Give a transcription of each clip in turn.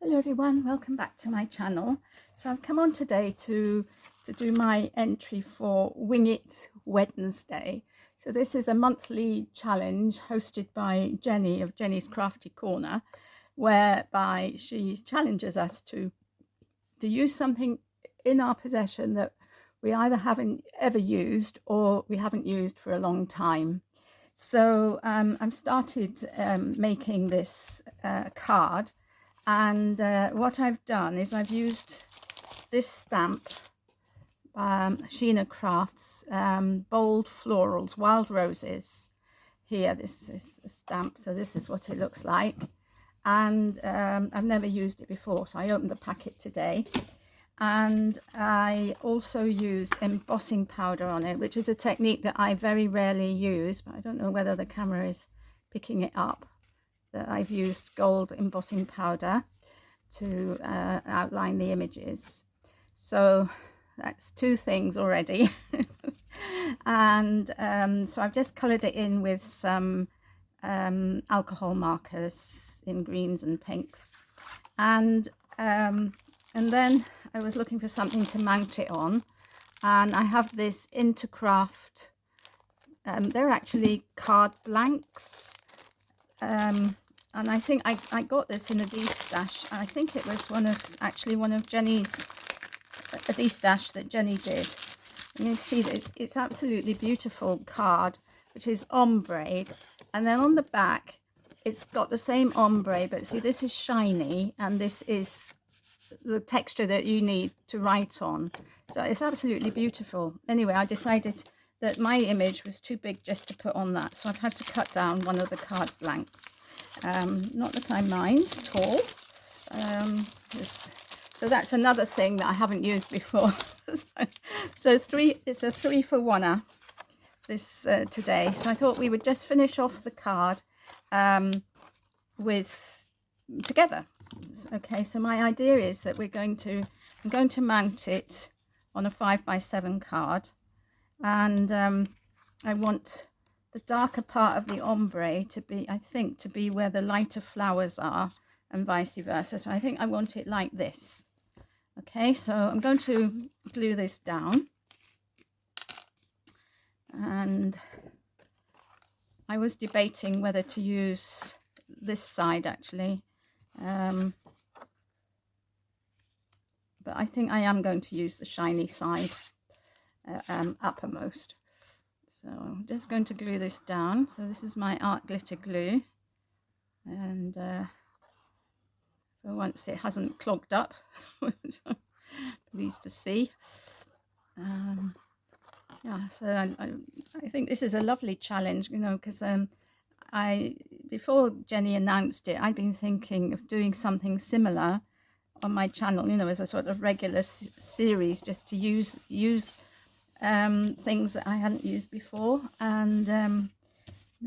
Hello everyone, welcome back to my channel. So I've come on today to do my entry for Wing It Wednesday. So this is a monthly challenge hosted by Jenny of Jenny's Crafty Corner, whereby she challenges us to use something in our possession that we either haven't ever used or we haven't used for a long time. So I've started making this card. And what I've done is I've used this stamp, Sheena Crafts, Bold Florals, Wild Roses. Here, this is the stamp, so this is what it looks like. And I've never used it before, so I opened the packet today. And I also used embossing powder on it, which is a technique that I very rarely use, but I don't know whether the camera is picking it up. That I've used gold embossing powder to outline the images. So that's two things already. And so I've just coloured it in with some alcohol markers in greens and pinks. And then I was looking for something to mount it on, and I have this Intercraft. They're actually card blanks. And I think I got this in a D-stash. I think it was one of Jenny's, a D-stash that Jenny did. And you can see that it's absolutely beautiful card, which is ombre. And then on the back, it's got the same ombre, but see, this is shiny, and this is the texture that you need to write on. So it's absolutely beautiful. Anyway, I decided that my image was too big just to put on that, so I've had to cut down one of the card blanks. Not that I mind at all. So that's another thing that I haven't used before. So it's a 3-for-1-er this today. So I thought we would just finish off the card together. Okay, so my idea is that I'm going to mount it on a 5x7 card. And I want the darker part of the ombre to be, I think, to be where the lighter flowers are, and vice versa. So I think I want it like this. Okay, so I'm going to glue this down. And I was debating whether to use this side actually. But I think I am going to use the shiny side. Uppermost. So I'm just going to glue this down. So this is my art glitter glue, and for once it hasn't clogged up. Pleased to see. Yeah, so I think this is a lovely challenge, you know, because before Jenny announced it, I'd been thinking of doing something similar on my channel, you know, as a sort of regular series, just to use things that I hadn't used before. And then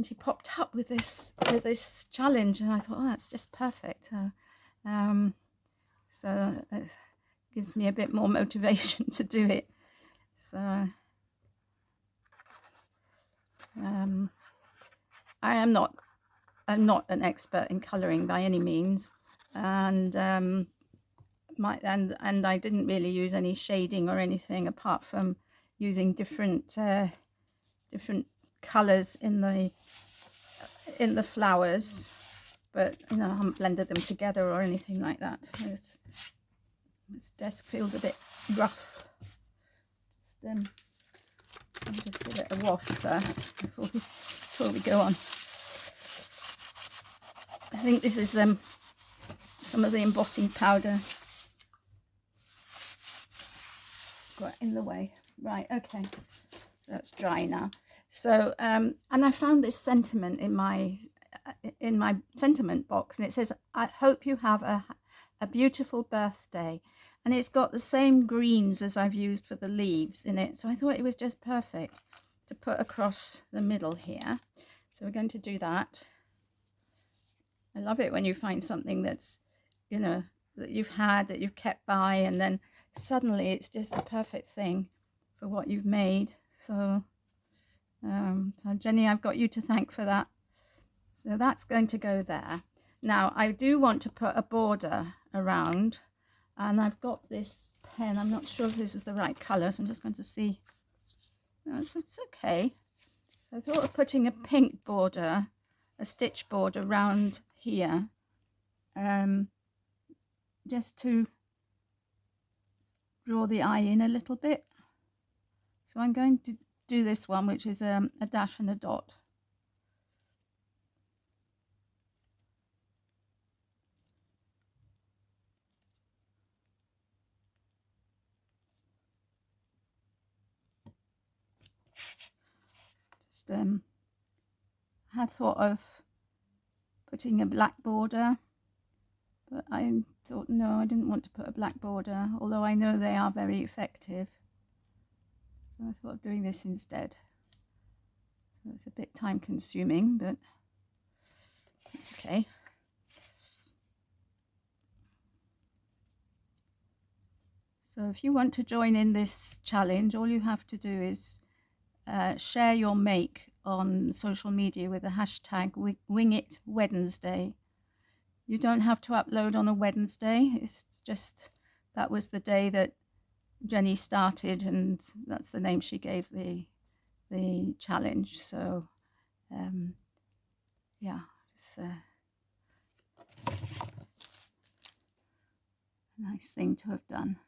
she popped up with this challenge, and I thought, oh, that's just perfect. So it gives me a bit more motivation to do it. So I'm not an expert in colouring by any means, and I didn't really use any shading or anything apart from using different colors in the flowers, but you know, I haven't blended them together or anything like that. This desk feels a bit rough. I'll just give it a wash first before we go on. I think this is some of the embossing powder got in the way. Right, okay, that's dry now. So and I found this sentiment in my sentiment box, and it says, I hope you have a beautiful birthday. And it's got the same greens as I've used for the leaves in it, so I thought it was just perfect to put across the middle here. So we're going to do that. I love it when you find something that's, you know, that you've kept by, and then suddenly it's just the perfect thing for what you've made. So so Jenny, I've got you to thank for that. So that's going to go there. Now I do want to put a border around, and I've got this pen. I'm not sure if this is the right colour, so I'm just going to see. No, it's okay. So I thought of putting a pink border, a stitch border around here, just to draw the eye in a little bit. So I'm going to do this one, which is a dash and a dot. Just had thought of putting a black border, but I thought no, I didn't want to put a black border, although I know they are very effective. So I thought of doing this instead. So it's a bit time consuming, but it's okay. So if you want to join in this challenge, all you have to do is share your make on social media with the hashtag #WingItWednesday. You don't have to upload on a Wednesday. It's just that was the day that Jenny started, and that's the name she gave the challenge. So yeah, it's a nice thing to have done.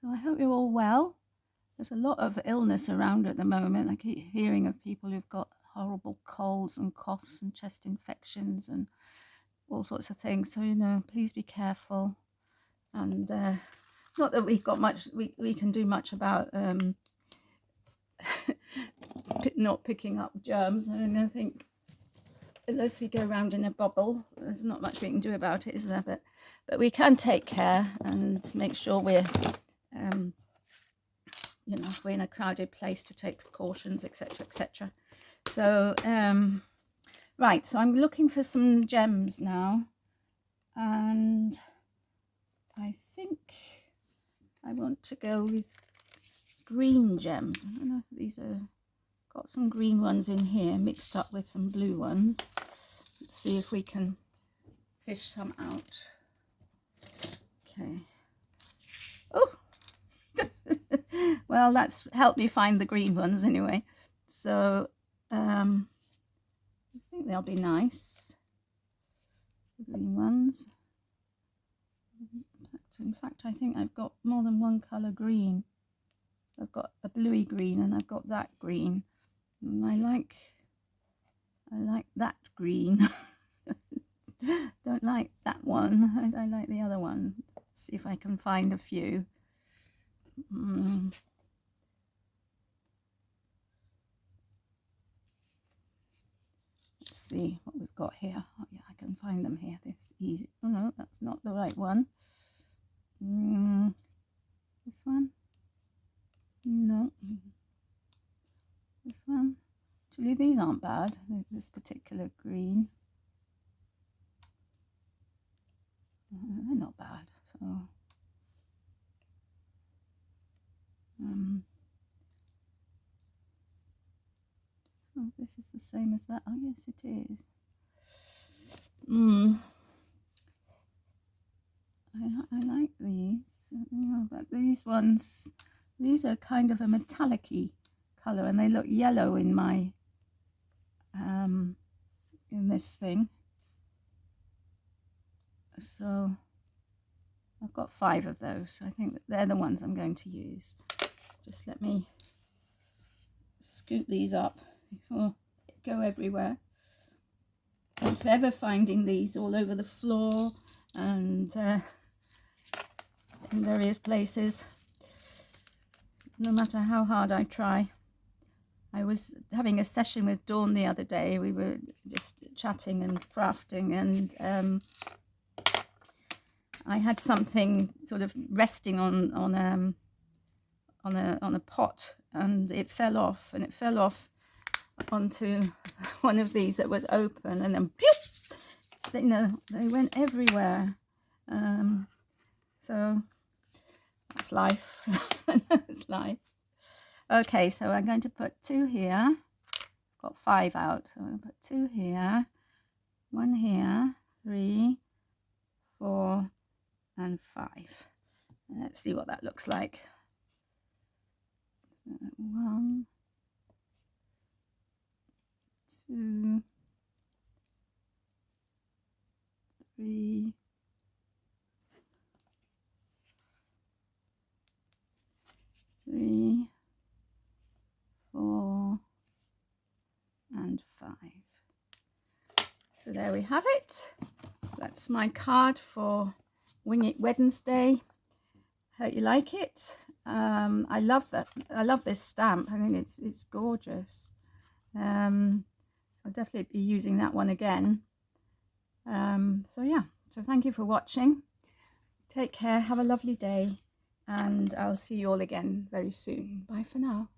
So I hope you're all well. There's a lot of illness around at the moment. I keep hearing of people who've got horrible colds and coughs and chest infections and all sorts of things. So, you know, please be careful. And not that we've got much, we can do much about not picking up germs. I mean, I think unless we go around in a bubble, there's not much we can do about it, is there? But we can take care and make sure we're you know, we're in a crowded place to take precautions, etc., etc. So right, so I'm looking for some gems now, and I think I want to go with green gems. I don't know if these are, got some green ones in here mixed up with some blue ones. Let's see if we can fish some out. Okay. Oh, well, that's helped me find the green ones anyway. So I think they'll be nice, the green ones. In fact, I think I've got more than one colour green. I've got a bluey green and I've got that green, and I like that green. Don't like that one. I like the other one. Let's see if I can find a few. Let's see what we've got here. Oh yeah, I can find them here. This easy. Oh no, that's not the right one. This one? No. This one? Actually, these aren't bad. This particular green. They're not bad. So oh, this is the same as that. Oh yes, it is. I like these, but these ones, these are kind of a metallic-y colour, and they look yellow in my in this thing. So I've got 5 of those. So I think that they're the ones I'm going to use. Just let me scoop these up before they go everywhere. I'm forever finding these all over the floor and in various places, no matter how hard I try. I was having a session with Dawn the other day. We were just chatting and crafting, and I had something sort of resting on a pot, and it fell off, onto one of these that was open, and then you know, they went everywhere. So that's life. That's life. Okay, so I'm going to put 2 here. got 5 out. So I'm going to put 2 here, 1 here, 3, 4 and 5. And let's see what that looks like. So 1, 2, 3, 3, 4 and 5. So there we have it. That's my card for Wing It Wednesday. Hope you like it. I love that. I love this stamp. I think it's gorgeous. So I'll definitely be using that one again. So yeah. So thank you for watching. Take care. Have a lovely day, and I'll see you all again very soon. Bye for now.